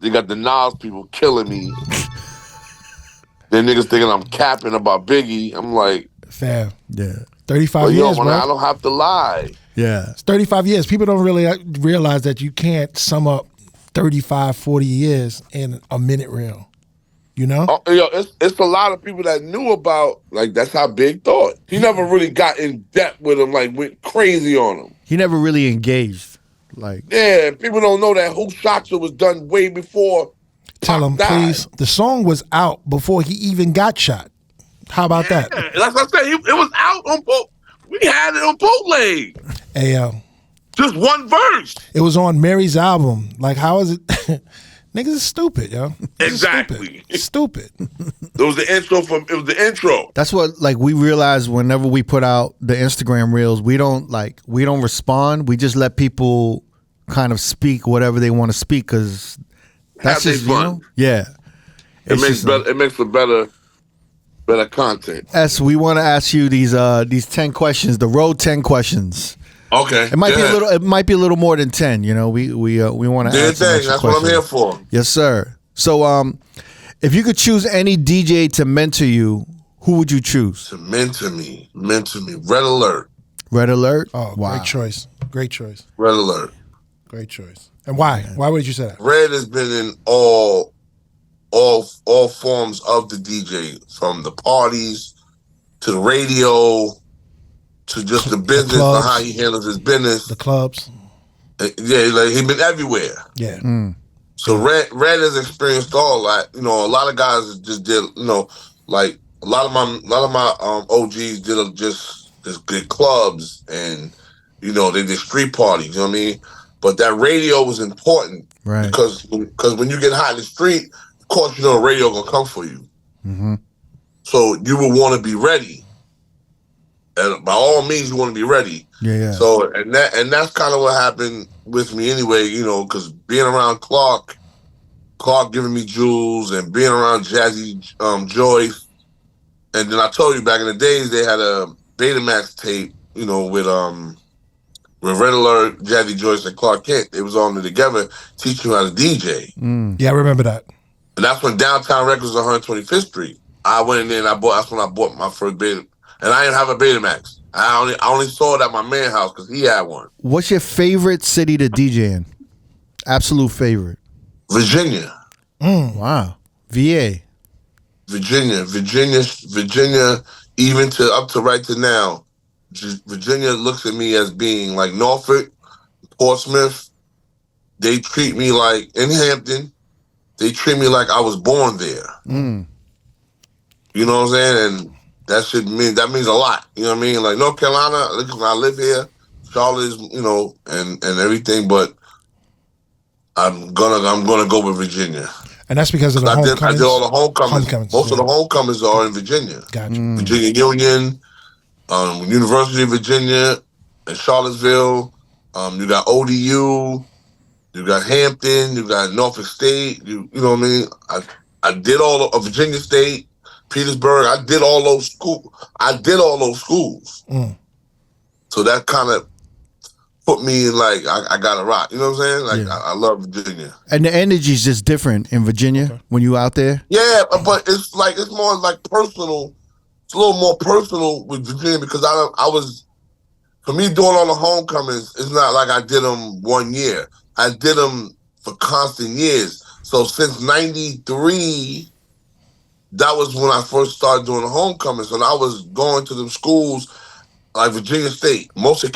You got the Nas people killing me. Then niggas thinking I'm capping about Biggie. I'm like, fam. Yeah. 35 yo, years, man, bro. I don't have to lie. Yeah. It's 35 years. People don't really realize that you can't sum up 35, 40 years in a minute reel. You know? Oh, yo, it's a lot of people that knew about, like, that's how Big thought. He never really got in depth with him, like, went crazy on him. He never really engaged. Like, yeah, people don't know that Who Shot You was done way before Tell Pac him, died. please. The song was out before he even got shot. How about that? Like I said, it was out on we had it on bootleg. Hey, just one verse. It was on Mary's album. Like, how is it? Niggas is stupid, yo. Exactly. Stupid. It was the intro. That's what, like, we realize whenever we put out the Instagram reels, we don't respond. We just let people kind of speak whatever they want to speak, because that's just fun. Yeah. It makes for better content. S, we want to ask you these 10 questions, the road 10 questions. Okay. It might be a little more than 10, you know. We want to ask thing. That's what I'm here for. Yes, sir. So if you could choose any DJ to mentor you, who would you choose? To mentor me. Red Alert. Red Alert? Oh, wow. Great choice. Red Alert. Great choice. And why? Why would you say that? Red has been in all forms of the DJ, from the parties to the radio to just the business and how he handles his business. The clubs. Yeah, like he's been everywhere. Yeah. So Red has experienced all that. You know, a lot of guys just did. You know, like a lot of my OGs did just clubs, and you know they did street parties. You know what I mean? But that radio was important, right? Because when you get hot in the street, of course you know the radio gonna come for you. Mm-hmm. So you would want to be ready. And by all means, you want to be ready. Yeah. So and that's kind of what happened with me anyway. You know, because being around Clark giving me jewels, and being around Jazzy Joyce, and then I told you back in the days they had a Betamax tape. You know, with Red Alert, Jazzy Joyce, and Clark Kent. It was all together, teaching you how to DJ. Yeah, I remember that. And that's when Downtown Records was 125th Street. I went in there and that's when I bought my first Beta. And I didn't have a Betamax. I only saw it at my man's house because he had one. What's your favorite city to DJ in? Absolute favorite? Virginia. Wow. VA. Virginia, even up to right to now, Virginia looks at me as being like Norfolk, Portsmouth. They treat me like, in Hampton, they treat me like I was born there. You know what I'm saying? And that means a lot. You know what I mean? Like North Carolina, I live here. Charlotte is, you know, and everything, but I'm gonna go with Virginia. And that's because of the homecomings? I did all the homecomings. Most of the homecomings are in Virginia. Gotcha. Virginia Union, University of Virginia, and Charlottesville. You got ODU, you got Hampton, you got Norfolk State. You know what I mean? I did all of Virginia State, Petersburg. I did all those schools. So that kind of put me in like I got to rock. You know what I'm saying? Like I love Virginia. And the energy is just different in Virginia when you out there. Yeah, but it's more like personal. It's a little more personal with Virginia because for me doing all the homecomings, it's not like I did them 1 year. I did them for constant years. So since '93, that was when I first started doing the homecomings, and I was going to them schools like Virginia State. Most of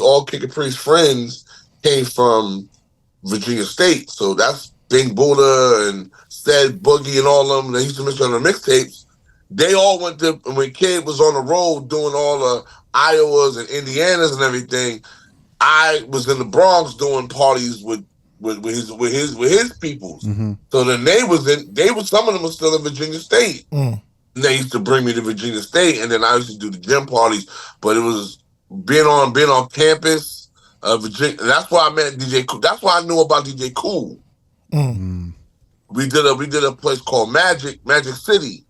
all Kid Capri's friends came from Virginia State. So that's Big Buddha and Said Boogie and all of them. They used to mention on the mixtapes. They all went to, when Kid was on the road doing all the Iowas and Indianas and everything, I was in the Bronx doing parties with his peoples. So then some of them were still in Virginia State. And they used to bring me to Virginia State, and then I used to do the gym parties. But it was being on campus, Virginia. That's why I met DJ Cool. That's why I knew about DJ Cool. We did a place called Magic City,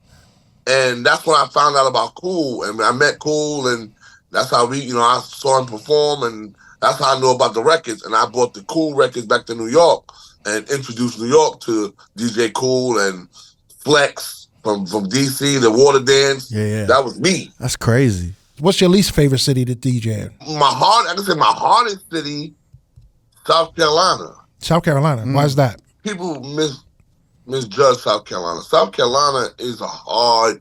and that's when I found out about Cool, and I met Cool, and that's how I saw him perform, and that's how I knew about the records. And I brought the Cool records back to New York, and introduced New York to DJ Cool and Flex from DC, the Water Dance. Yeah. That was me. That's crazy. What's your least favorite city to DJ in? I can say my hardest city, South Carolina. South Carolina. Why is that? People misjudge South Carolina. South Carolina is a hard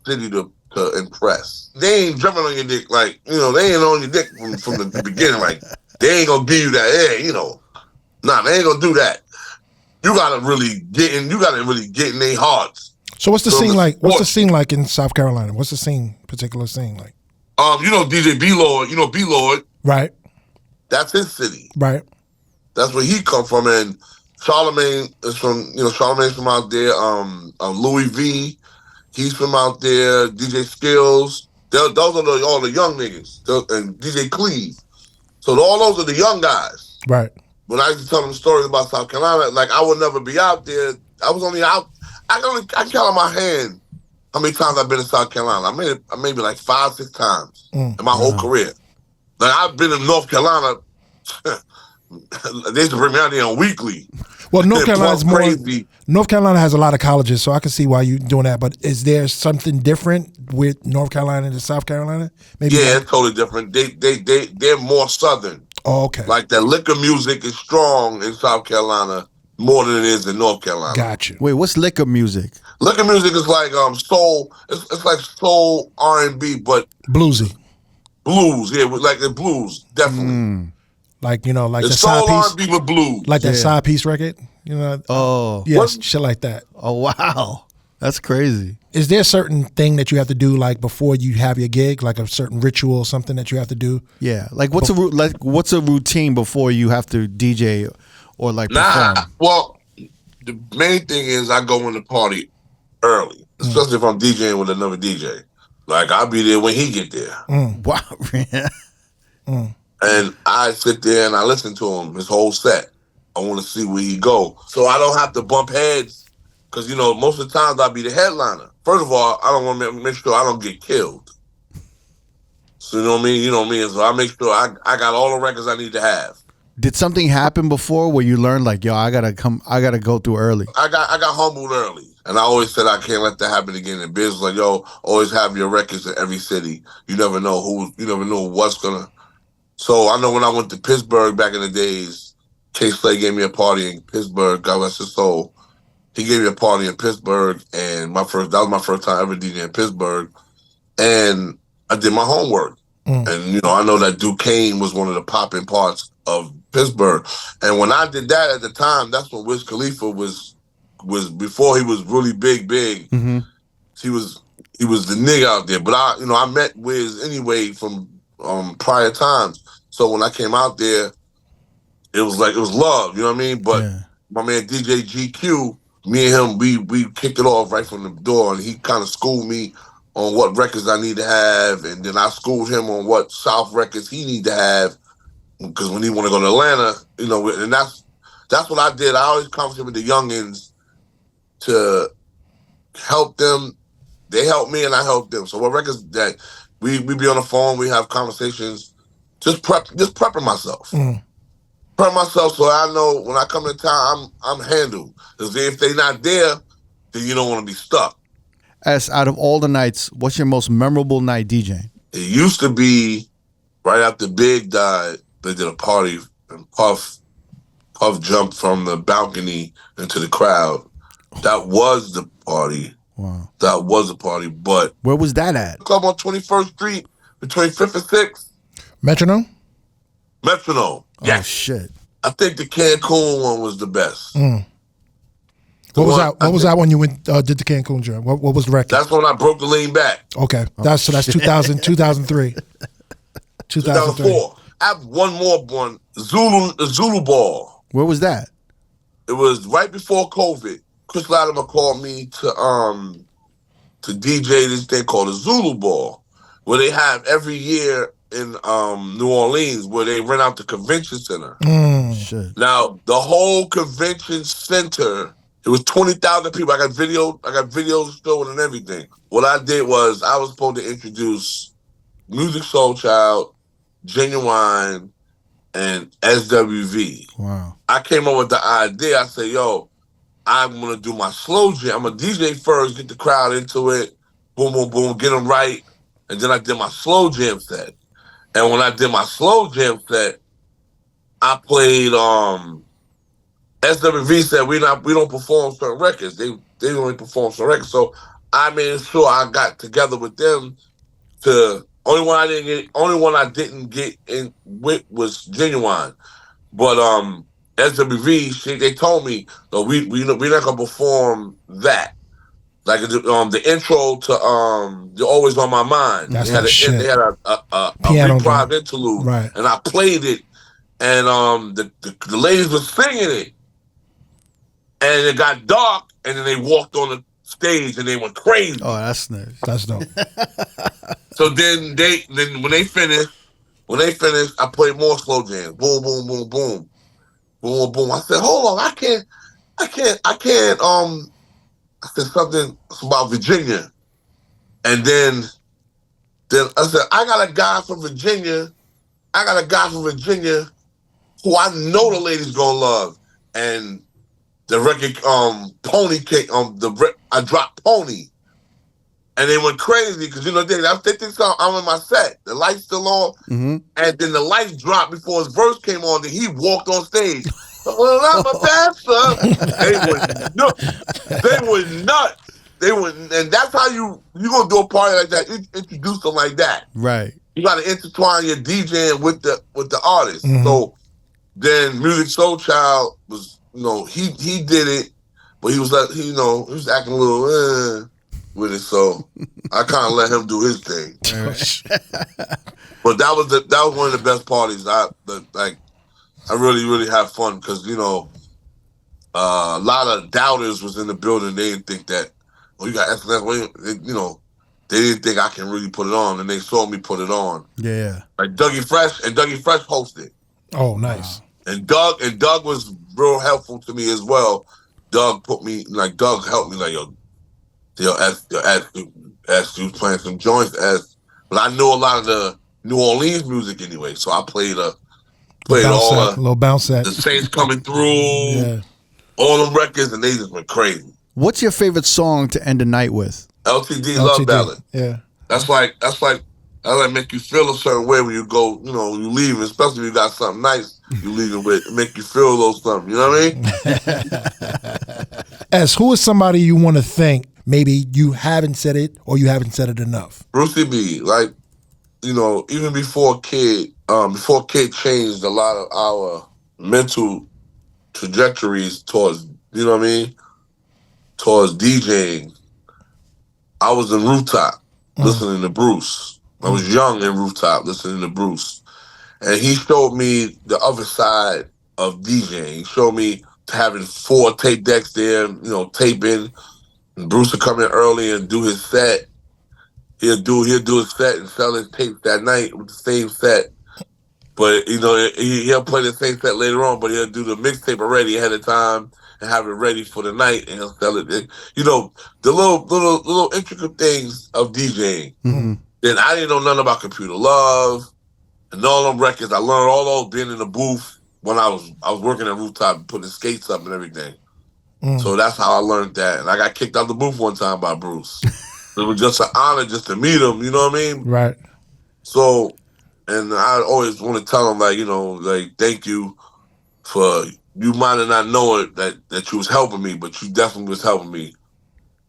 city to impress. They ain't jumping on your dick like, they ain't on your dick from the beginning. Like, they ain't gonna give you that, Nah, they ain't gonna do that. You gotta really get in their hearts. So what's the scene like? What's the scene like in South Carolina? What's the particular scene like? DJ B-Lord, B-Lord. Right. That's his city. Right. That's where he come from. And Charlamagne is Charlamagne's from out there. Louis V, he's from out there. DJ Skills. Those are all the young niggas. And DJ Cleve. So all those are the young guys. Right. When I used to tell them stories about South Carolina, like I would never be out there. I was only out. I count on my hand how many times I've been in South Carolina. I maybe like 5-6 times in my whole career. Like I've been in North Carolina. They used to bring me out there on weekly. Well, North Carolina's more. Crazy. North Carolina has a lot of colleges, so I can see why you're doing that. But is there something different with North Carolina than South Carolina? Maybe. Yeah, it's totally different. They're more southern. Oh, okay. Like the liquor music is strong in South Carolina more than it is in North Carolina. Gotcha. Wait, what's liquor music? Liquor music is like soul. It's like soul R&B, but bluesy. Blues, yeah, like the blues, definitely. Like like it's the side piece. R&B with blues, like that side piece record. Oh, yes, shit like that. Oh wow, that's crazy. Is there a certain thing that you have to do like before you have your gig, like a certain ritual or something that you have to do? Yeah, like what's a routine before you have to DJ or like perform? Well, the main thing is I go in the party early, especially if I'm DJing with another DJ. Like I'll be there when he get there. Wow, and I sit there and I listen to him his whole set. I want to see where he go, so I don't have to bump heads. Because, most of the times I'll be the headliner. First of all, I don't want to make sure I don't get killed. So, you know what I mean? You know what I mean? So I make sure I got all the records I need to have. Did something happen before where you learned like, yo, I gotta go through early? I got humbled early. And I always said I can't let that happen again in business. Like, yo, always have your records in every city. You never know what's gonna. So I know when I went to Pittsburgh back in the days, K-Slay gave me a party in Pittsburgh, God rest his soul. He gave me a party in Pittsburgh, and that was my first time ever DJing in Pittsburgh. And I did my homework. And, I know that Duquesne was one of the popping parts of Pittsburgh. And when I did that at the time, that's when Wiz Khalifa was before he was really big. Mm-hmm. He was the nigga out there. But I met Wiz anyway from prior times. So when I came out there, it was love, you know what I mean? But my man DJ GQ, me and him, we kicked it off right from the door, and he kind of schooled me on what records I need to have, and then I schooled him on what South records he need to have, because when he want to go to Atlanta, and that's what I did. I always conversate with the youngins to help them. They help me, and I help them. So what records that we be on the phone, we have conversations, just prepping myself. Prep myself so I know when I come to town, I'm handled. Because if they not there, then you don't want to be stuck. As out of all the nights, what's your most memorable night DJing? It used to be right after Big died, they did a party, and Puff jumped from the balcony into the crowd. That was the party. Wow. That was a party, but... Where was that at? Club on 21st Street, between 5th and 6th. Metronome? Metronome. Yeah. Oh, shit. I think the Cancun one was the best. What was that when you went did the Cancun joint? What was the record? That's when I broke the lean back. Okay. That's 2000, 2003. 2004. I have one more one. Zulu Ball. Where was that? It was right before COVID. Chris Latimer called me to DJ this thing called the Zulu Ball, where they have every year in New Orleans, where they rent out the convention center. Shit. Now the whole convention center, it was 20,000 people. I got videos still and everything. What I did was I was supposed to introduce Music Soul Child, Genuine, and SWV. Wow. I came up with the idea. I said, yo, I'm going to do my slow jam. I'm going to DJ first, get the crowd into it. Boom, boom, boom, get them right. And then I did my slow jam set. And when I did my slow jam set, I played SWV said we don't perform certain records. They only perform certain records. So I made sure I got together with them to only one I didn't get in with was Genuine. But SWV, they told me, no, we're not gonna perform that. Like the intro to "You're Always on My Mind." That's They had a piano reprise drum. interlude, Right. and I played it, and the ladies were singing it, and it got dark, and then they walked on the stage and they went crazy. Oh, that's nice. That's dope. So then when they finished, I played more slow jams. Boom, boom, boom, boom, boom, boom. I said, hold on, I can't. I said something about Virginia, and then I said, I got a guy from Virginia who I know the ladies gonna love, and the record Pony cake I dropped Pony, and they went crazy because they think I'm in my set. The lights still on, Mm-hmm. and then the lights dropped before his verse came on. Then he walked on stage. Well, I'm a bastard. They were nuts. And that's how you gonna do a party like that. Introduce them like that. Right. You got to intertwine your DJing with the artist. Mhm. So then Music Soul Child was, he did it, but he was like, he was acting a little with it. So I kind of let him do his thing. But that was one of the best parties. I really, really had fun because a lot of doubters was in the building. They didn't think that. You got SNS. They didn't think I can really put it on, and they saw me put it on. Yeah. Like Dougie Fresh hosted. Oh, nice. And Doug was real helpful to me as well. Doug helped me like, as you was playing some joints, but I knew a lot of the New Orleans music anyway, so I played all little bounce set. the Saints coming through, Yeah. all them records, and they just went crazy. What's your favorite song to end the night with? LTD Love Ballad. Yeah. That's like make you feel a certain way when you go, you leave, especially if you got something nice you leaving with, make you feel a little something, you know what I mean? As who is somebody you want to thank? Maybe you haven't said it or you haven't said it enough. Brucey B, even before Kid changed a lot of our mental trajectories towards, towards DJing. I was in Rooftop listening to Bruce. I was young in Rooftop listening to Bruce. And he showed me the other side of DJing. He showed me having 4 tape decks there, taping. And Bruce would come in early and do his set. He'll do his set and sell his tapes that night with the same set. But, he'll play the same set later on, but he'll do the mixtape already ahead of time and have it ready for the night, and he'll sell it. The little intricate things of DJing. Mm-hmm. Then I didn't know nothing about Computer Love and all them records. I learned all those being in the booth when I was working at Rooftop, putting skates up and everything. So that's how I learned that. And I got kicked out the booth one time by Bruce. It was just an honor just to meet him, you know what I mean? Right. So, and I always want to tell him, thank you for, you might have not known that you was helping me, but you definitely was helping me.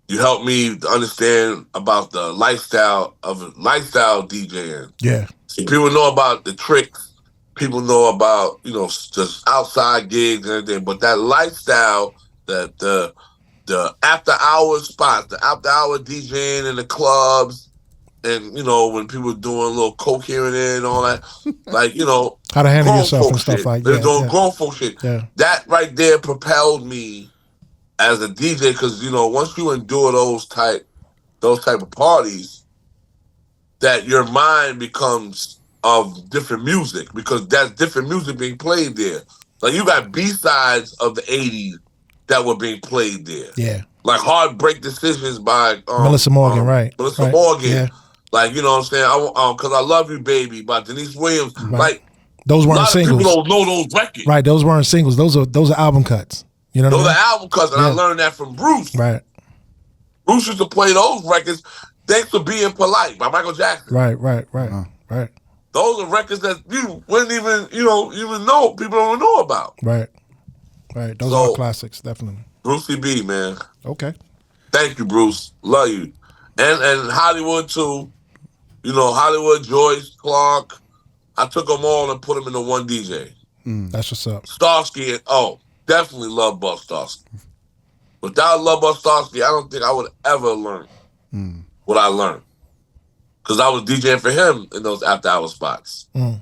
You helped me to understand about the lifestyle DJing. Yeah. See, people know about the tricks. People know about, just outside gigs and everything. But that lifestyle, the after hours spots, the after hour DJing in the clubs, and when people are doing a little coke here and there and all that, how to handle yourself and shit. stuff like that. They're doing grown folk shit. Yeah. That right there propelled me as a DJ, because once you endure those type of parties, that your mind becomes of different music, because that's different music being played there. Like you got B-sides of the 80s that were being played there. Yeah. Like Heartbreak Decisions by Melissa Morgan, right. Melissa right. Morgan. Yeah. Like, you know what I'm saying? Because I Love You Baby by Denise Williams. Right. Like, Those A weren't lot of singles. people don't know those records. Right, those weren't singles. Those are album cuts. You know what Those I are mean? album cuts, and I learned that from Bruce. Right. Bruce used to play those records. Thanks for Being Polite by Michael Jackson. Right. Right. Those are records that you wouldn't even, even know. People don't know about. Right. Those are classics, definitely. Brucey B, man. Okay. Thank you, Bruce. Love you. And Hollywood too. Hollywood, Joyce, Clark. I took them all and put them into one DJ. That's what's up. Starsky definitely love Buff Starsky. Without love Buff Starsky, I don't think I would ever learn what I learned. Because I was DJing for him in those after hour spots. I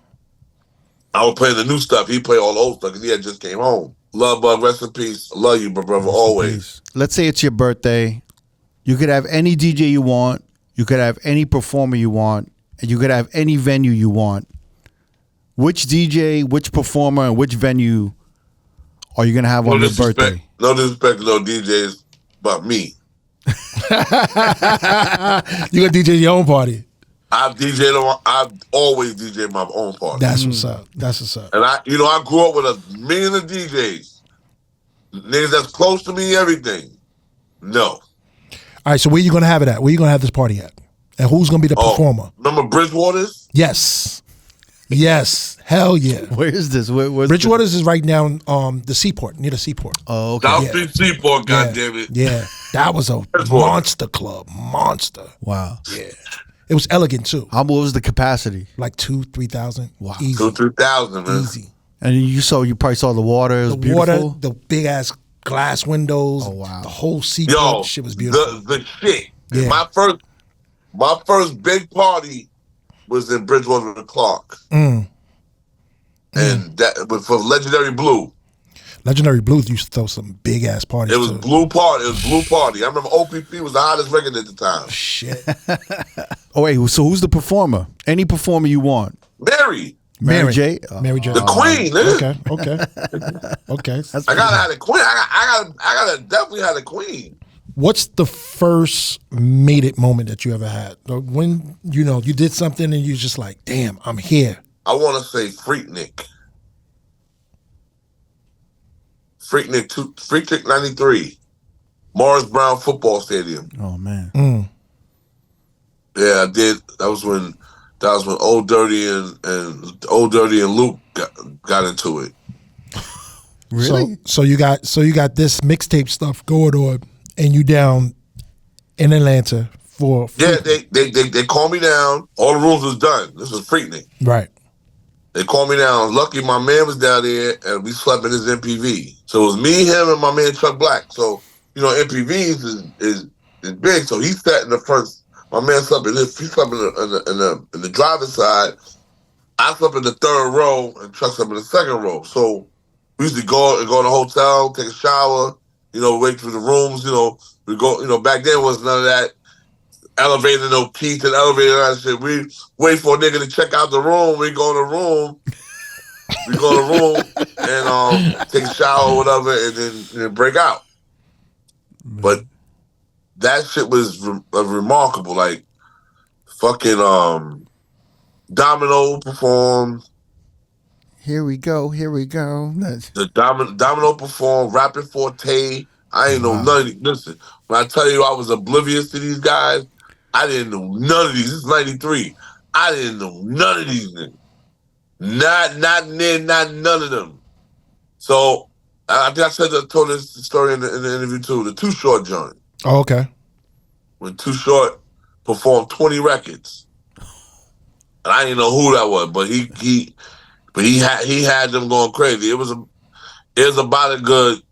was playing the new stuff. He played all the old stuff because he had just came home. Love Bug, rest in peace. I love you, my brother, always. Let's say it's your birthday. You could have any DJ you want. You could have any performer you want. And you could have any venue you want. Which DJ, which performer, and which venue are you going to have on your birthday? No disrespect to no DJs, but me. You gonna DJ your own party? I've always DJed my own party. That's what's up. And I grew up with a million of DJs. Niggas that's close to me, everything. No. All right, so where you gonna have it at? Where you gonna have this party at? And who's gonna be the performer? Remember Bridgewater's? Yes. Hell yeah. Where is this? Bridgewater's is right down the seaport, near the seaport. Oh, okay. South Street Seaport, goddammit. Yeah. That was a monster club. Monster. Wow. Yeah. It was elegant too. What was the capacity? Like 2,000-3,000. Wow. Easy. 2,000-3,000, man. Easy. And you probably saw the water. It was beautiful. Water, the big ass glass windows. Oh, wow. The whole seaport shit was beautiful. The shit. Yeah. My first big party was in Bridgewater and Clark. And that was for Legendary Blue. Legendary Blue used to throw some big ass parties. It was Blue Party. I remember OPP was the hottest record at the time. Shit. Oh wait, so who's the performer? Any performer you want? Mary J. Mary J. The Queen, nigga. Okay. I gotta have the Queen. I gotta definitely have the Queen. What's the first made it moment that you ever had? When you did something and you just like, damn, I'm here. I want to say Freaknik. Freaknik 93. Morris Brown Football Stadium. Oh man. Yeah, I did. That was when Old Dirty and Luke got into it. Really? So you got this mixtape stuff going on, and you down in Atlanta for Yeah, they called me down. All the rooms was done. This was Freaknik. right. They called me down. Lucky my man was down there, and we slept in his MPV. So it was me, him, and my man Chuck Black. So MPVs is big. So he sat in the first. My man slept in the driver's side. I slept in the third row, and Chuck slept in the second row. So we used to go in the hotel, take a shower. Wait for the rooms. We go. Back then was none of that. Elevator, no key to the elevator, and that shit. We wait for a nigga to check out the room. We go in the room. And take a shower or whatever, and then break out. But that shit was remarkable. Like fucking Domino performed. Here we go. The Domino performed. Rapping Forte. I ain't know none of these. Listen, when I tell you I was oblivious to these guys, I didn't know none of these. This is 93. I didn't know none of these niggas. Not none of them. So I think I told this story in the interview too. The Too Short joint. Oh, okay. When Too Short performed 20 records, and I didn't know who that was, but he had them going crazy. It was about a good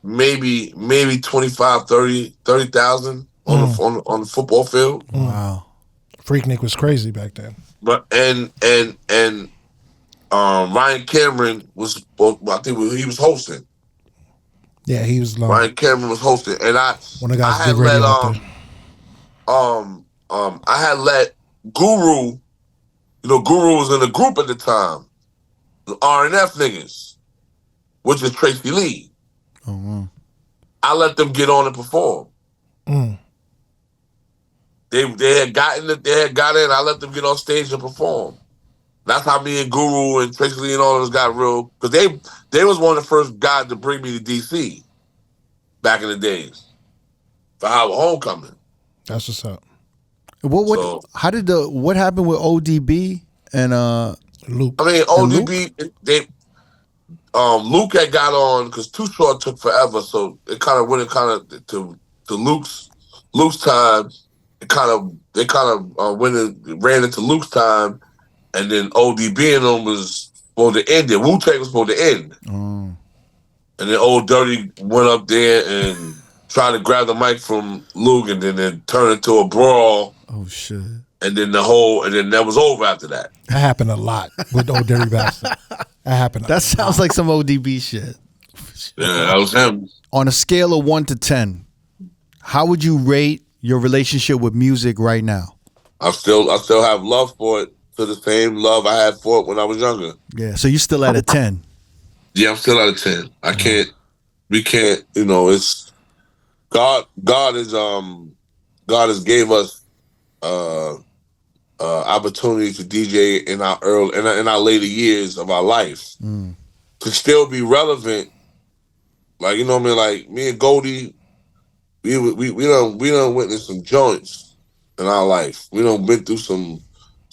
maybe 25, 30,000 on the football field. Wow. Freaknik was crazy back then. But and Ryan Cameron was, I think he was hosting. Yeah, he was long. Ryan Cameron was hosting, and One of the guys did radio out there. I had let Guru. Guru was in the group at the time, the R&F niggas, which is Tracy Lee. Oh wow. I let them get on and perform. They had got in. I let them get on stage and perform. That's how me and Guru and Tracy Lee and all of us got real. Because they was one of the first guys to bring me to DC back in the days for our homecoming. That's what's up. What happened with ODB and Luke? I mean, ODB, Luke had got on because Too Short took forever, so it kind of went to Luke's time. They ran into Luke's time, and then ODB and them was supposed to end it. Wu-Tang was supposed to end, and then Old Dirty went up there and tried to grab the mic from Luke, and then it turned into a brawl. Oh shit! And then that was over after that. That happened a lot with Old Dirty Bastard. That happened. That sounds like some ODB shit. Yeah, that was him. On a scale of 1 to 10, how would you rate your relationship with music right now? I still have love for it, to the same love I had for it when I was younger. Yeah, so you're still at a 10. Yeah, I'm still at a 10. We can't, it's God has gave us opportunity to DJ in our later years of our life to still be relevant. Like, you know what I mean? Like me and Goldie, we done witnessed some joints in our life. We done been through some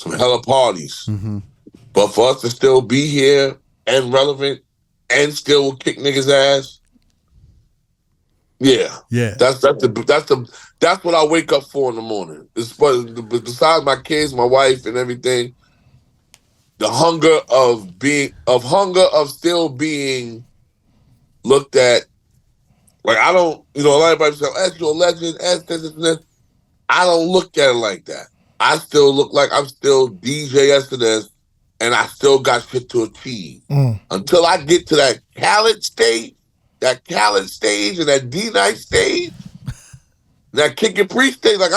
hella parties. Mm-hmm. But for us to still be here and relevant and still kick niggas' ass, yeah. That's what I wake up for in the morning. Besides my kids, my wife, and everything, the hunger of still being looked at. Like, I don't, a lot of everybody say, "Ask you a legend, ask this and this." I don't look at it like that. I still look like I'm still DJ SNS, and I still got shit to achieve. Until I get to that Khaled stage, and that D-Night stage, that Kick and Pre stage, like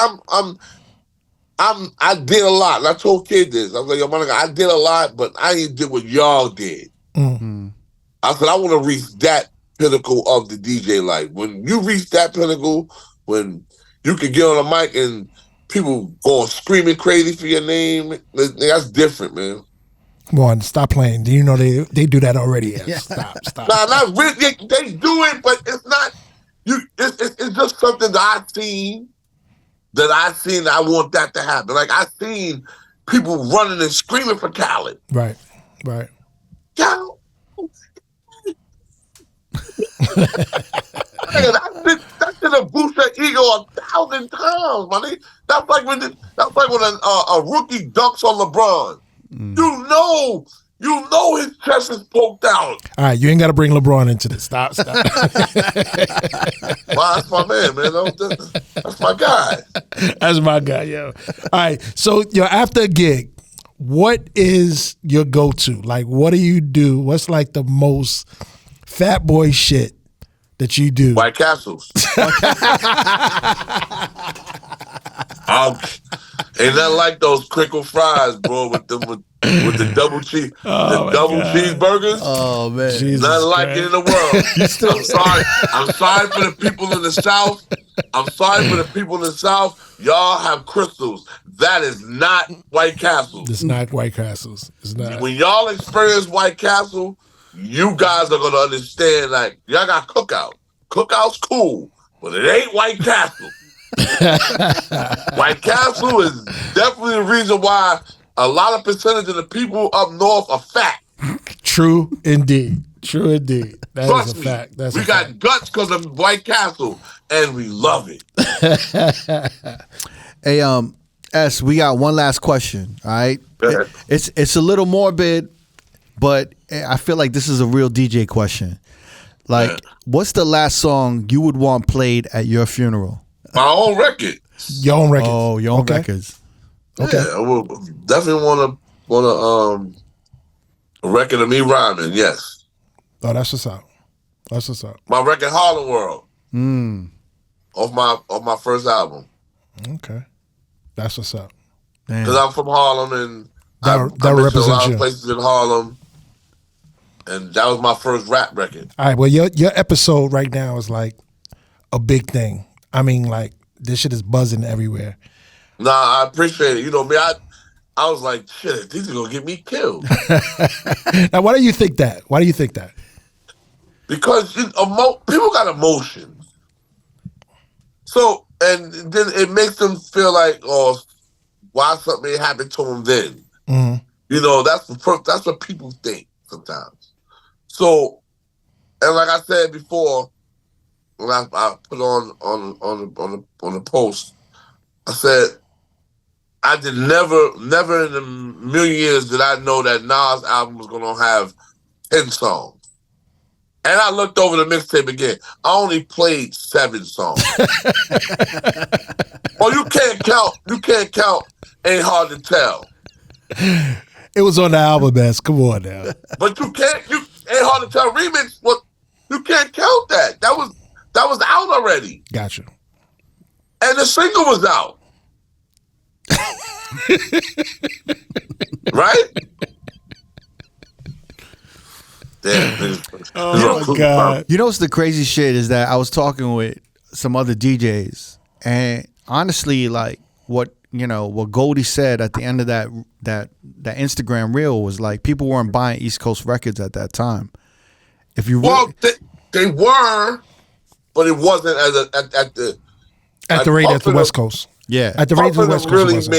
I did a lot. And I told Kid this. I was like, yo, my nigga, I did a lot, but I ain't did what y'all did. I said, I want to reach that pinnacle of the DJ life. When you reach that pinnacle, when you can get on a mic and people going screaming crazy for your name, that's different, man. Come on, stop playing. Do you know they do that already? Yeah. Stop. Nah, not really. They do it, but it's not. It's just something that I've seen. That I want that to happen. Like, I've seen people running and screaming for Khaled. Right. Khaled. That should have boosted their ego 1,000 times, man. That's like when a rookie dunks on LeBron. You know his chest is poked out. All right, you ain't got to bring LeBron into this. Stop. Well, that's my man. That's my guy. That's my guy, yo. All right, so after a gig, what is your go-to? Like, what do you do? What's like the most fat boy shit that you do? White Castles. Ain't nothing like those crinkle fries, bro, with the double cheese, cheeseburgers. Oh man, Jesus nothing like Christ. it in the world. I'm sorry. I'm sorry for the people in the South. Y'all have crystals. That is not White Castles. It's not White Castles. It's not. When y'all experience White Castle, you guys are gonna understand. Like, y'all got Cookout. Cookout's cool, but it ain't White Castle. White Castle is definitely the reason why a lot of percentage of the people up north are fat. True indeed. That Trust is a me, fact. we got guts because of White Castle, and we love it. Hey, S, we got one last question. All right, it's a little morbid, but I feel like this is a real DJ question. Like, what's the last song you would want played at your funeral? My own record. Your own records. Oh, your own records. Okay. Yeah, I will definitely want a record of me rhyming. Yes. Oh, that's what's up. My record, Harlem World. Off my first album. Okay. That's what's up. Because I'm from Harlem, and that I represents a lot you. of places in Harlem, and that was my first rap record. All right. Well, your episode right now is like a big thing. I mean, like, this shit is buzzing everywhere. Nah, I appreciate it. You know me, I I was like, shit, these are gonna get me killed. Now, why do you think that? Why do you think that? Because people got emotions. So, and then it makes them feel like, oh, why something happened to them then? Mm-hmm. You know, that's what people think sometimes. So, and like I said before, when I put on the post, I said, I did never in a million years did I know that Nas' album was gonna have 10 songs. And I looked over the mixtape again. I only played 7 songs. Oh, you can't count. You can't count. Ain't hard to tell. It was on the album, man. Come on now. But you can't. You ain't hard to tell. Remix. What? You can't count that. That was out already. Gotcha. And the single was out. Right? Damn. Oh my God. You know what's the crazy shit is that I was talking with some other DJs, and honestly, like what Goldie said at the end of that Instagram reel was like people weren't buying East Coast records at that time. If you they were, but it wasn't at the rate at the West Coast. Yeah, at the rate of the West Coast.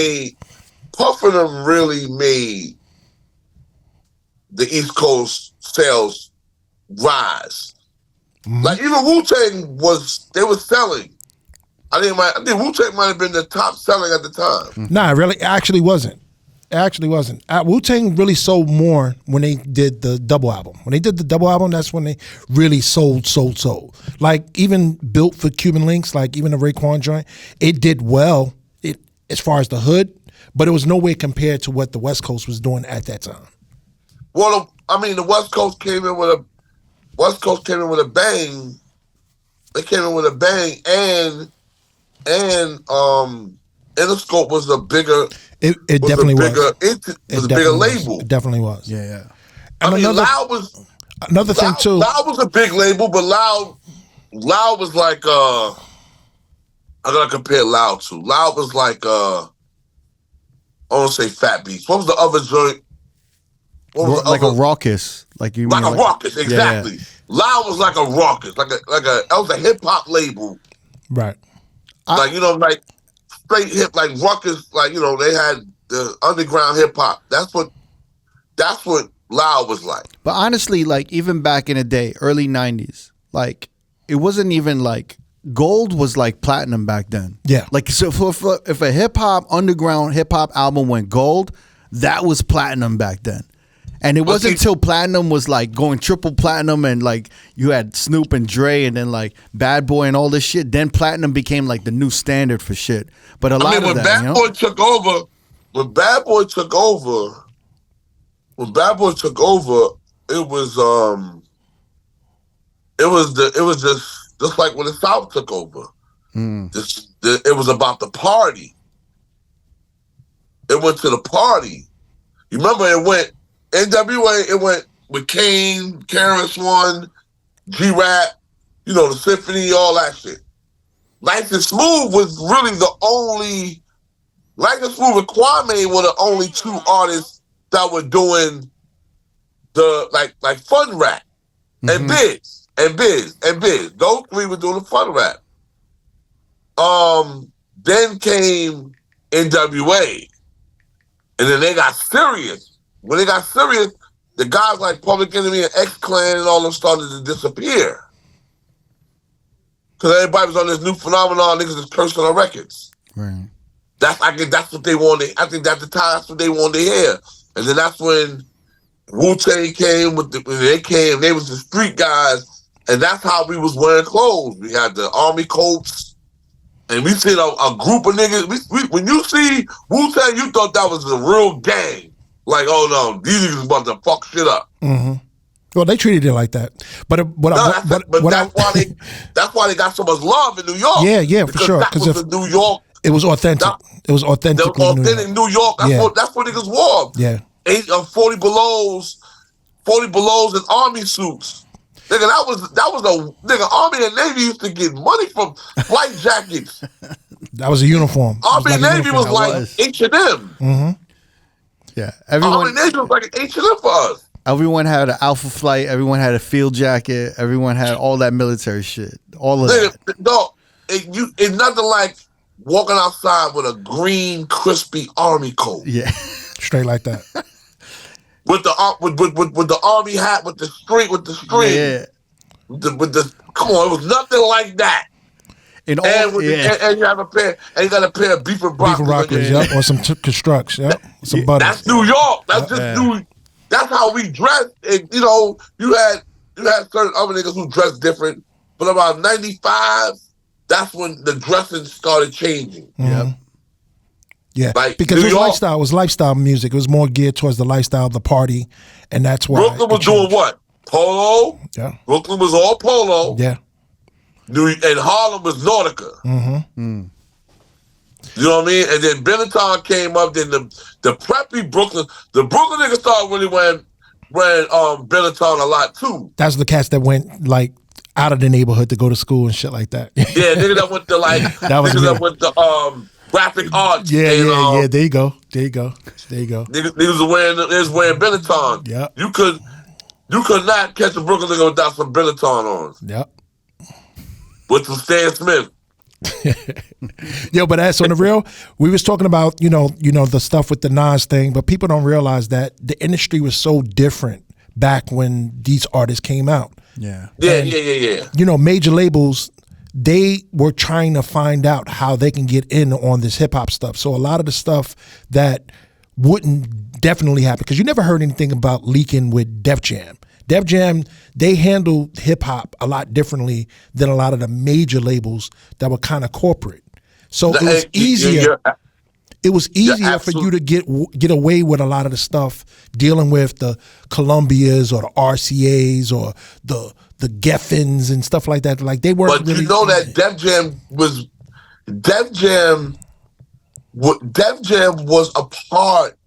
Puff of them really made the East Coast sales rise. Mm-hmm. Like even Wu-Tang they were selling. I think Wu-Tang might have been the top selling at the time. Nah, it actually wasn't. It actually wasn't. Wu-Tang really sold more when they did the double album. When they did the double album, that's when they really sold. Like even Built for Cuban Links, like even the Raekwon joint, it did well as far as the hood, but it was nowhere compared to what the West Coast was doing at that time. Well, the West Coast came in with a bang. They came in with a bang, and Interscope was a bigger. It definitely was. It was a bigger label. It definitely was. Yeah. And Loud was another thing too. Loud was a big label, but Loud was like I gotta compare Loud to. Loud was like I want to say Fat Beats. What was the other joint? Like a raucous, like you like mean a raucous, exactly. Yeah. Loud was like a raucous, that was a hip hop label, right? Like straight hip, like ruckus, like they had the underground hip hop. That's what Loud was like. But honestly, like even back in the day, early '90s, like it wasn't even like gold was like platinum back then. Yeah. Like so, if a underground hip hop album went gold, that was platinum back then. And it wasn't until platinum was like going triple platinum and like you had Snoop and Dre and then like Bad Boy and all this shit. Then platinum became like the new standard for shit. But when Bad Boy took over, it was just like when the South took over. It was about the party. It went to the party. You remember it went NWA, it went with Kane, KRS-One, G-Rap, the Symphony, all that shit. Nice and Smooth was really the only, Nice and Smooth and Kwame were the only 2 artists that were doing the, like fun rap. And Biz. Those 3 were doing the fun rap. Then came NWA. And then they got serious. When they got serious, the guys like Public Enemy and X-Clan and all them started to disappear. Because everybody was on this new phenomenon, niggas is cursing on records. Right. I think that's what they wanted. I think that's the time that's what they wanted to hear. And then that's when Wu-Tang came they was the street guys, and that's how we was wearing clothes. We had the army coats. And we seen a group of niggas. When you see Wu-Tang, you thought that was a real gang. Like, oh no, these niggas about to fuck shit up. Mm-hmm. Well, they treated it like that. That's why they got so much love in New York. Yeah, for sure. Because New York. It was authentic. It was authentic. New York. That's what niggas wore. Yeah. 40 belows and army suits. Nigga, that was a nigga. Army and Navy used to get money from flight jackets. That was a uniform. Army and Navy was like H&M. Mm-hmm. Yeah, Army Nation was like an H&M for us. Everyone had an Alpha Flight. Everyone had a field jacket. Everyone had all that military shit. All of that. No, it's nothing like walking outside with a green, crispy Army coat. Yeah, Straight like that. With the Army hat with the string. yeah. With the come on, it was nothing like that. And you have a pair, and you got a pair of beef and broccoli. Beef and rocklers, yep, or some constructs, yep, some butter. That's New York. That's just New. That's how we dress. And, you know, you had certain other niggas who dressed different, but about 95, that's when the dressing started changing. Mm-hmm. Yep. Yeah, like because New York, it was lifestyle music. It was more geared towards the lifestyle of the party, and that's why Brooklyn was doing what? Polo. Yeah. Brooklyn was all polo. Yeah. And Harlem was Nautica. Mm-hmm. Mm. You know what I mean? And then Benetton came up. Then the preppy Brooklyn, the Brooklyn niggas started really wearing Benetton a lot too. That's the cats that went like out of the neighborhood to go to school and shit like that. Yeah, niggas that went to like niggas that went to graphic arts. Yeah, and, yeah. There you go. Niggas was wearing Benetton. Yeah. You could not catch a Brooklyn nigga without some Benetton on. Yep. With some Stan Smith. Yo, but that's on the real. We was talking about, you know, the stuff with the Nas thing, but people don't realize that the industry was so different back when these artists came out. Yeah. Yeah. You know, major labels, they were trying to find out how they can get in on this hip hop stuff. So a lot of the stuff that wouldn't definitely happen, because you never heard anything about leaking with Def Jam. Def Jam, they handled hip hop a lot differently than a lot of the major labels that were kind of corporate. So it was easier. It was easier for you to get away with a lot of the stuff dealing with the Columbias or the RCAs or the Geffins and stuff like that. Like they weren't. But really, you know that Def Jam was a part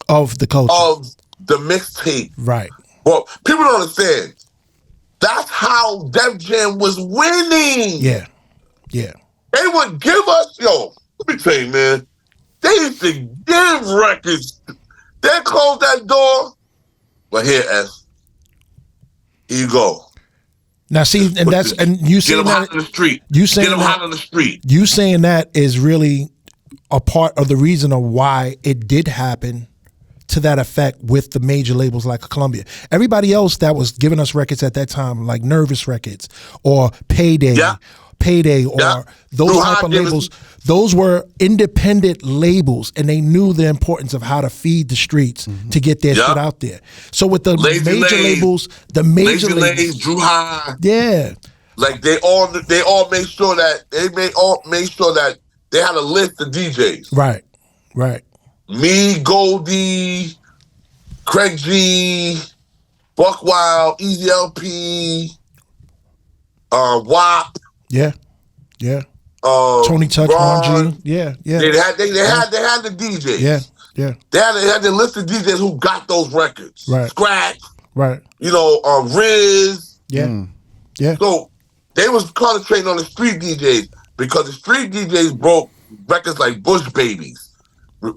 of the culture of the mixtape. Right. Well, people don't understand. That's how Def Jam was winning. Yeah. They would give us, let me tell you, man, they used to give records. They closed that door. But here, S, here you go. Now, see, and that's, and you saying that hot in the street. You saying get them that, hot on the street. You saying that is really a part of the reason of why it did happen to that effect with the major labels like Columbia. Everybody else that was giving us records at that time, like Nervous Records or Payday, or those type of labels, those were independent labels, and they knew the importance of how to feed the streets to get their shit out there. So with the major labels, Drew High, like they all made sure that they had a list of DJs. Right. Me, Goldie, Craig G, Buck Wild, Easy LP, WAP. Yeah. Tony Touch, Ron. 1G. Yeah. They had the DJs. Yeah. They had the list of DJs who got those records. Right. Scratch. Right. Riz. Yeah. So they was concentrating on the street DJs because the street DJs broke records like Bush Babies,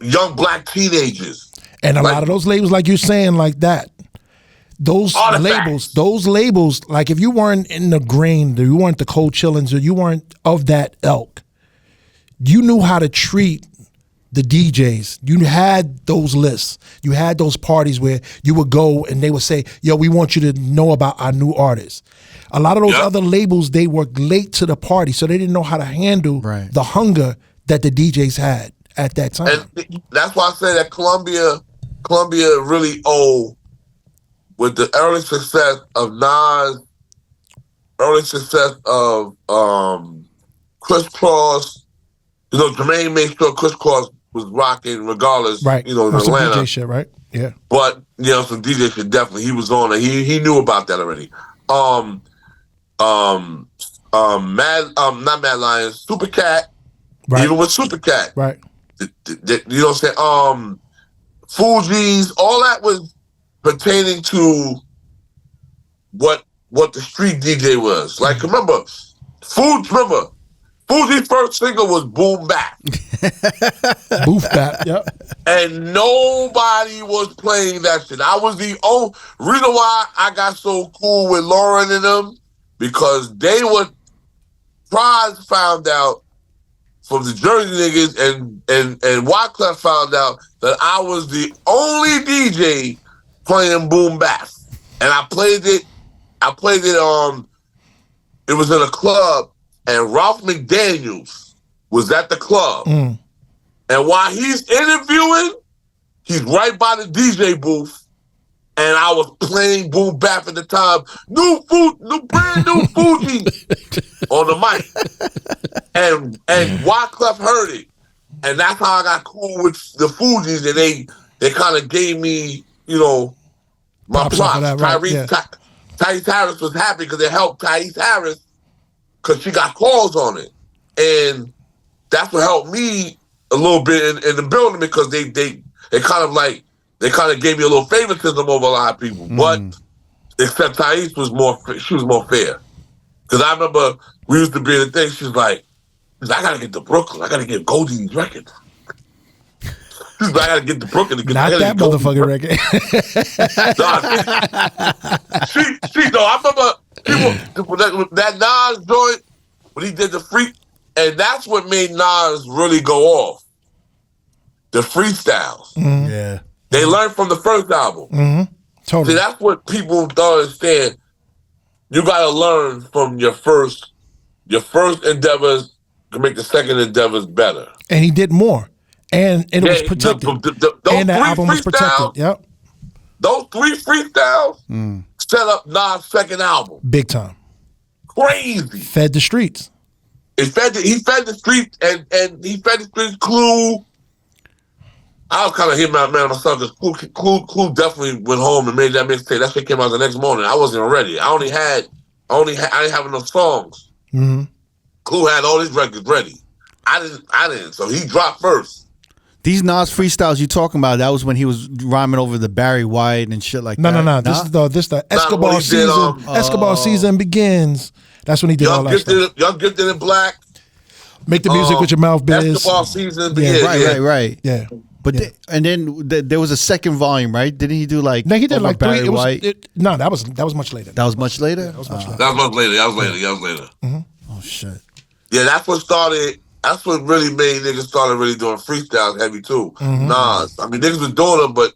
Young Black Teenagers. And a lot of those labels, like you're saying, like that. Those labels, like if you weren't in the grain, you weren't the Cold Chillins, or you weren't of that ilk, you knew how to treat the DJs. You had those lists. You had those parties where you would go and they would say, yo, we want you to know about our new artists. A lot of those other labels, they were late to the party, so they didn't know how to handle the hunger that the DJs had at that time. And that's why I say that Columbia really owe, with the early success of Nas, early success of Criss Cross. Jermaine made sure Criss Cross was rocking regardless. Right. In Atlanta. Some DJ shit, right? Yeah. But some DJ shit definitely. He was on it. He knew about that already. Not Mad Lions, Super Cat. Right. Even with Super Cat. Right. You know what I'm saying? Fugees, all that was pertaining to what the street DJ was. Like, remember, Fuji's first single was Boom Bap. Boof Bap. Yep. And nobody was playing that shit. I was the only reason why I got so cool with Lauren and them, because they were Prize found out from the Jersey niggas and Wyclef found out that I was the only DJ playing Boom Bap. And I played it it was in a club, and Ralph McDaniels was at the club. And while he's interviewing, he's right by the DJ booth, and I was playing Boom Bap at the time. Brand new Fuji on the mic. And Wyclef heard it. And that's how I got cool with the Fugees, and they kind of gave me, my props. Tyrese Harris was happy because it helped Tyrese Harris because she got calls on it. And that's what helped me a little bit in the building, because they kind of gave me a little favoritism over a lot of people. But except Tyrese was more fair. Because I remember we used to be in the thing, she's like, I gotta get to Brooklyn. I gotta get Goldie these records. She's like, I gotta get to Brooklyn to get Not that motherfucking record. I remember that Nas joint when he did the Freak, and that's what made Nas really go off. The freestyles. Yeah. They learned from the first album. Totally. See, that's what people don't understand. You gotta learn from your first endeavors to make the second endeavors better. And he did more. And it was protected. And that album was protected. Yep. Those 3 freestyles set up Nas' second album. Big time. Crazy. Fed the streets. He fed the streets, and he fed the streets Clue. I was kind of hitting my man myself, because Clue definitely went home and made that mixtape. That shit came out the next morning. I wasn't ready. I didn't have enough songs. Clue had all his records ready. I didn't. So he dropped first. These Nas freestyles you talking about, that was when he was rhyming over the Barry White and shit like that. No. This is the Escobar season. Escobar season begins. That's when he did all that stuff. Young Gifted in Black. Make the music with your mouth biz. Escobar season. Right. Yeah. But and then there was a second volume, right? Didn't he do like? No, he did like Barry 3. White? That was much later. That was much later. That was much later. That was later. Oh shit. Yeah, that's what started. That's what really made niggas started really doing freestyles heavy too. Nas. I mean, niggas was doing them, but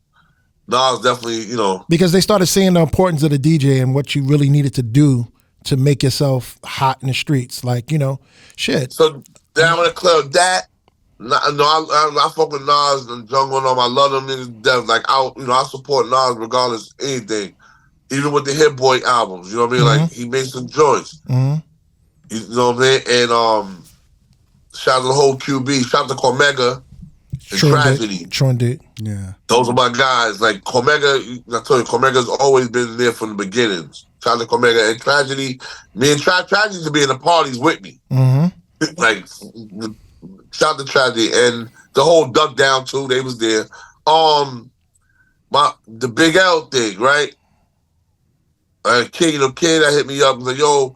Nas definitely, because they started seeing the importance of the DJ and what you really needed to do to make yourself hot in the streets. Like, shit. So down in the club, that. I fuck with Nas and Jungle and all. I love them niggas to death. Like I support Nas regardless of anything, even with the Hit Boy albums. You know what I mean? Like he made some joints. You know what I mean? And shout out to the whole QB. Shout out to Cormega and Tragedy. Tron did. Yeah. Those are my guys. Like Cormega, I told you, Cormega's always been there from the beginnings. Shout out to Cormega and Tragedy. Me and Tragedy used to be in the parties with me. Like. Shout out to Tragedy and the whole Duck Down too. They was there. The Big L thing, right? Kid that hit me up and like, yo,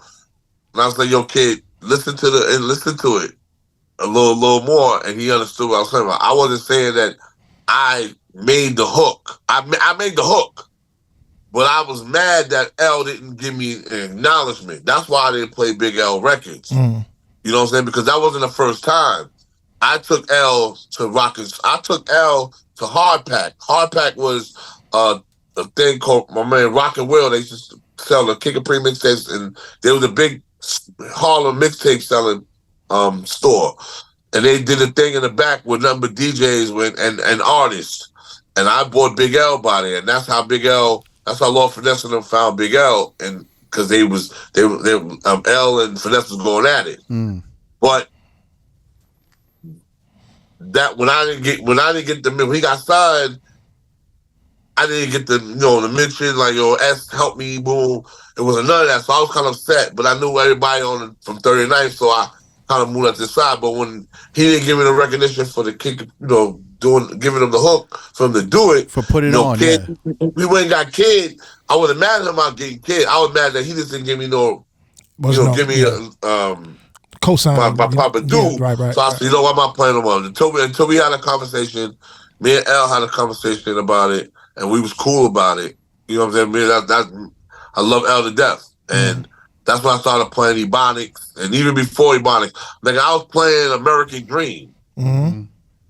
and I was like, yo, kid, listen to it a little more, and he understood what I was saying. I wasn't saying that I made the hook. I made the hook, but I was mad that L didn't give me an acknowledgement. That's why I didn't play Big L records. You know what I'm saying? Because that wasn't the first time. I took L to Hard Pack. Hard Pack was a thing called my man Rock and Will. They used to sell the Kick and Pre mixtapes, and there was a big Harlem mixtape selling store. And they did a thing in the back with number DJs and artists. And I bought Big L by there, and that's how Lord Finesse and them found Big L, and because they L and Finesse was going at it. But that when I didn't get when he got signed, I didn't get the the mention like S help me, boom. It wasn't none of that, so I was kind of upset. But I knew everybody from 39th, so I kind of moved at the side. But when he didn't give me the recognition for the kick, giving him the hook for him to do it, for putting on, Kid, we went and got Kid. I wasn't mad at him about getting Kid. I was mad that he just didn't give me give me a co-signing. my Papa do. Right. So I said, you know what, I'm not playing no more. Until we had a conversation, me and L had a conversation about it, and we was cool about it. You know what I'm saying? I love L to death, and that's when I started playing Ebonics, and even before Ebonics, like I was playing American Dream. Mm-hmm.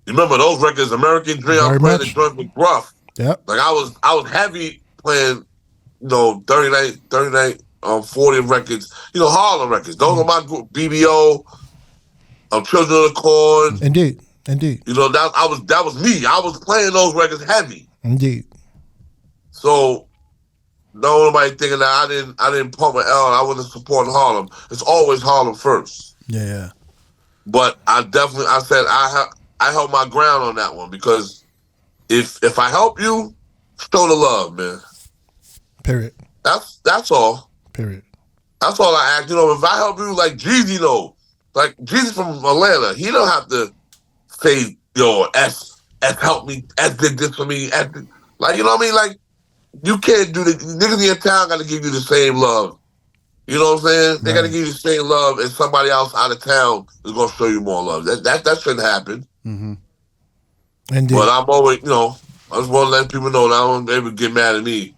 You remember those records, American Dream? I was playing the joint with Gruff. Yep. Like I was heavy playing, 39, 40 records, Harlem records. Those are my group, BBO, Children of the Corn. Indeed. That was me. I was playing those records heavy. Indeed. So nobody thinking that I didn't pump an L and I wasn't supporting Harlem. It's always Harlem first. Yeah. But I said I held my ground on that one because if I help you, show the love, man. Period. That's all. Period. That's all I ask. If I help you, like Jeezy, like Jeezy from Atlanta, he don't have to say, S helped me, S did this for me, S did, like, you know what I mean? Like, you can't do the niggas in your town got to give you the same love. You know what I'm saying? Right. They got to give you the same love, and somebody else out of town is gonna show you more love. That shouldn't happen. Mm-hmm. Indeed. But I'm always, I just want to let people know that I don't ever get mad at me.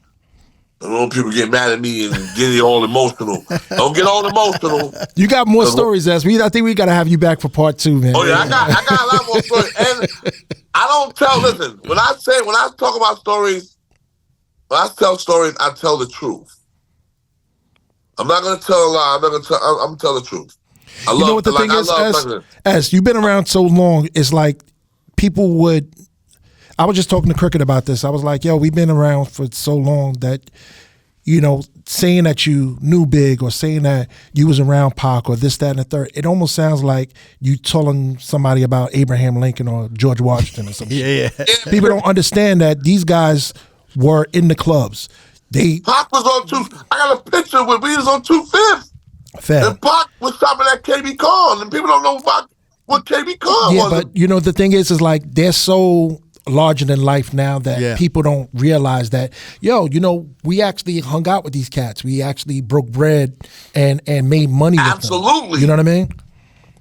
I don't want people get mad at me and get all emotional. Don't get all emotional. You got more stories, S. I think we got to have you back for part 2, man. Oh yeah, I got a lot more stories. And I don't listen, when I talk about stories, when I tell stories, I tell the truth. I'm not gonna tell a lie. I'm gonna tell the truth. You know what the thing is, S, you've been around so long, it's like people would. I was just talking to Cricket about this. I was like, yo, we've been around for so long that, saying that you knew Big or saying that you was around Pac or this, that, and the third, it almost sounds like you telling somebody about Abraham Lincoln or George Washington or something. Yeah. People don't understand that these guys were in the clubs. Pac was on I got a picture where we was on 2/5. Fair. And Pac was shopping at KB Khan, and people don't know about what KB Khan was. Yeah, but the thing is like they're so larger than life now that people don't realize that, we actually hung out with these cats. We actually broke bread and made money with them. Absolutely. You know what I mean?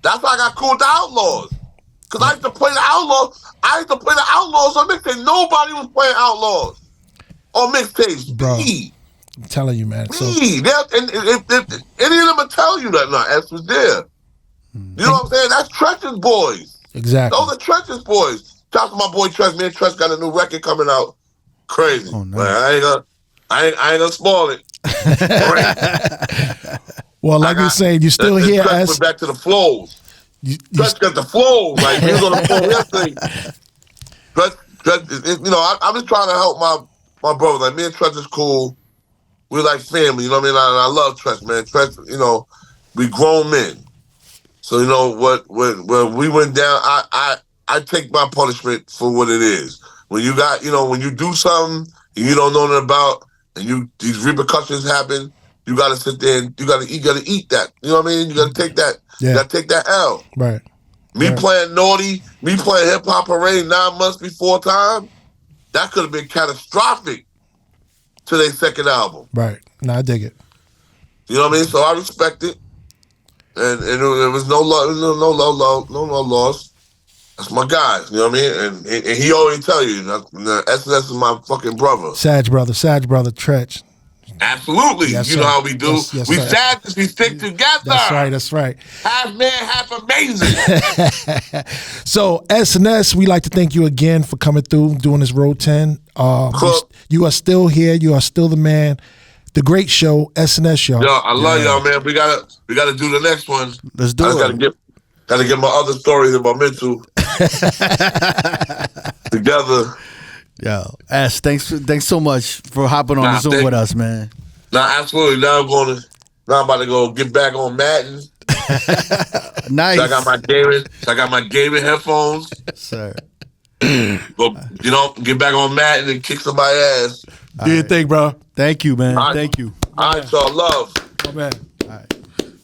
That's why I got cool with the Outlaws. Because I used to play the Outlaws. On mixtape. Nobody was playing Outlaws on mixtapes. Bro, me. I'm telling you, man. Me. And if any of them will tell you that S was there. You know what I'm saying? That's Tretch's boys. Exactly. Those are Tretch's boys. Shout out to my boy Tretch. Me and Tretch got a new record coming out. Crazy. Oh, nice. Like, I ain't gonna spoil it. Well, like you said, you still here. Tretch went back to the flows. Tretch got the flows. Like he was on the flow yesterday. Tretch, I'm just trying to help my brother. Like me and Tretch is cool. We're like family. You know what I mean? I love Tretch, man. Tretch, we grown men. So when we went down, I take my punishment for what it is. When you got, when you do something and you don't know nothing about, and these repercussions happen, you got to sit there and you got to eat that. You know what I mean? You got to take that. Yeah. You got to take that L. Right. Me playing Naughty, me playing Hip Hop Parade 9 months before time, that could have been catastrophic to their second album. Right. No, I dig it. You know what I mean? So I respect it, and there was no loss. That's my guy, you know what I mean? And he always tell you, SNS is my fucking brother. Sag brother, Tretch. Absolutely. Yes, you know how we do. Yes, we sir. Sags, we stick together. That's right. Half man, half amazing. So SNS, we like to thank you again for coming through, doing this Road 10. You are still here. You are still the man. The great show, SNS show. Yo, I love y'all, man. We gotta do the next one. Let's do it. Gotta get my other stories and my mental together. Yo, Ash, thanks so much for hopping on the Zoom with us, man. Absolutely. Now I'm about to go get back on Madden. Nice. So I got my gaming headphones. Sir. Go, get back on Madden and kick somebody's ass. Do your thing, bro. Thank you, man. Thank you. All right, y'all. Love. Oh, man. All right.